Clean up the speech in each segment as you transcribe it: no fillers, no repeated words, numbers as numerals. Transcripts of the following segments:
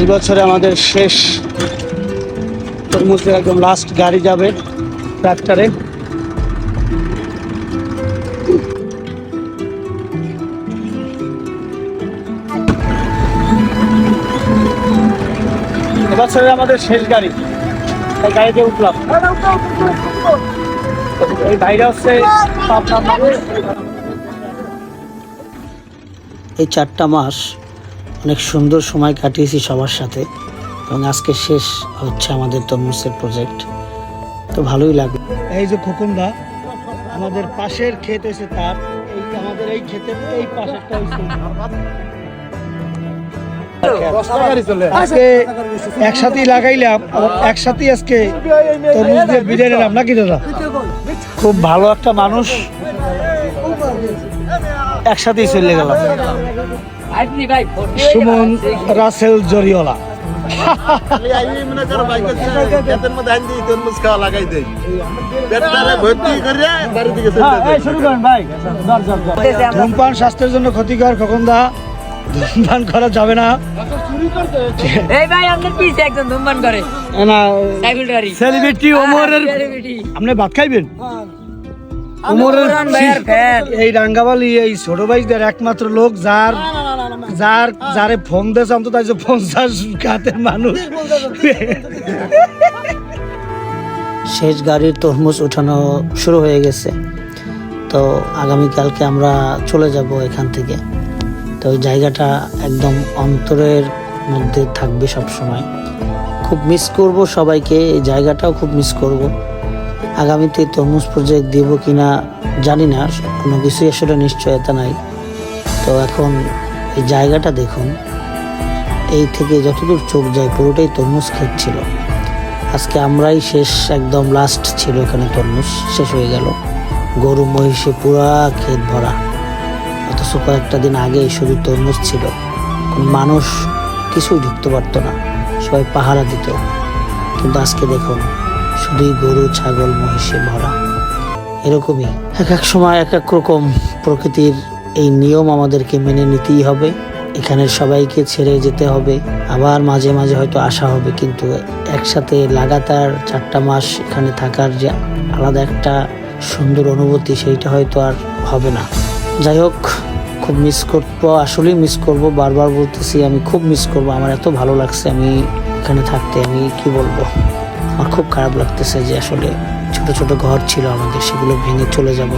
এই বছরে আমাদের শেষ তরমুজের একদম লাস্ট গাড়ি যাবে ট্রাক্টরে। এবছরে আমাদের শেষ গাড়ি, এই গাড়িতে উঠলাম। এই ভাইরা হচ্ছে এই 4টা মাস অনেক সুন্দর সময় কাটিয়েছি সবার সাথে, এবং আজকে শেষ হচ্ছে আমাদের তরমুজের প্রজেক্ট। তো ভালোই লাগবে। এই যে খোকনদা, আমাদের পাশের ক্ষেত হয়েছে তার, এই আমাদের এই ক্ষেতের এই পাশেরটা হয়েছে। আজকে একসাথেই লাগাইলাম, একসাথেই আজকে তরমুজ দিয়ে বিদায় নিলাম নাকি দাদা? খুব ভালো একটা মানুষ, একসাথেই চলে গেলাম। সুমন রাসেল জরিওয়ালা। ধূমপান স্বাস্থ্যের জন্য ক্ষতিকর, খোকনদা ধূমপান করা যাবে না। এই ভাই আমাদের পিছে একজন ধূমপান করে না, সেলিব্রিটি ওমরের। আপনি ভাত খাইবেন? এই রাঙ্গাবালি এই ছোট ভাইদের একমাত্র লোক যারে ফোন দিয়েছে অন্তত 50 খাতের মানুষ। শেষ গাড়ির তরমুজ উঠানো শুরু হয়ে গেছে। তো আগামীকালকে আমরা চলে যাব এখান থেকে। তো ওই জায়গাটা একদম অন্তরের মধ্যে থাকবে সব সময়। খুব মিস করব সবাইকে, এই জায়গাটাও খুব মিস করব। আগামীতে তরমুজ প্রজেক্ট দিব কিনা জানি না, কোনো কিছুই আসলে নিশ্চয়তা নাই। তো এখন এই জায়গাটা দেখুন, এই থেকে যতদূর চোখ যায় পুরোটাই তরমুজ ক্ষেত ছিল। আজকে আমরাই শেষ, একদম লাস্ট ছিল এখানে। তরমুজ শেষ হয়ে গেল, গরু মহিষে পুরা ক্ষেত ভরা। অথচ কয়েকটা দিন আগে শুধু তরমুজ ছিল, কোনো মানুষ কিছুই ঢুকতে পারতো না, সবাই পাহারা দিত। কিন্তু আজকে দেখুন শুধুই গরু ছাগল মহিষে ভরা। এরকমই এক এক সময় এক এক রকম প্রকৃতির এই নিয়ম আমাদেরকে মেনে নিতেই হবে। এখানে সবাইকে ছেড়ে যেতে হবে, আবার মাঝে মাঝে হয়তো আসা হবে, কিন্তু একসাথে লাগাতার 4টা মাস এখানে থাকার যে আলাদা একটা সুন্দর অনুভূতি, সেইটা হয়তো আর হবে না। যাই হোক, খুব মিস করবো, আসলেই মিস করব। বারবার বলতেছি আমি খুব মিস করব। আমার এত ভালো লাগছে আমি এখানে থাকতে, আমি কি বলবো। আমার খুব খারাপ লাগতেছে যে আসলে ছোট ছোট ঘর ছিল আমাদের, সেগুলো ভেঙে চলে যাব।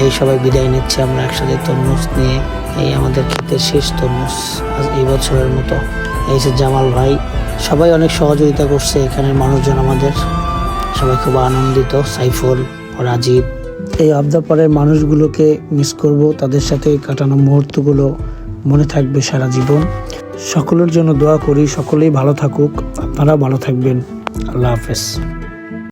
এই সবাই বিদায় নিচ্ছে আমরা একসাথে তরমুজ নিয়ে। এই আমাদের ক্ষেতের শেষ তরমুজ এই বছরের মতো। এই যে জামাল ভাই, সবাই অনেক সহযোগিতা করছে এখানের মানুষজন, আমাদের সবাই খুব আনন্দিত। সাইফুল, রাজীব, এই আবদাপাড়ের মানুষগুলোকে মিস করব। তাদের সাথে কাটানো মুহূর্তগুলো মনে থাকবে সারা জীবন। সকলের জন্য দোয়া করি, সকলেই ভালো থাকুক, আপনারা ভালো থাকবেন। আল্লাহ হাফেজ।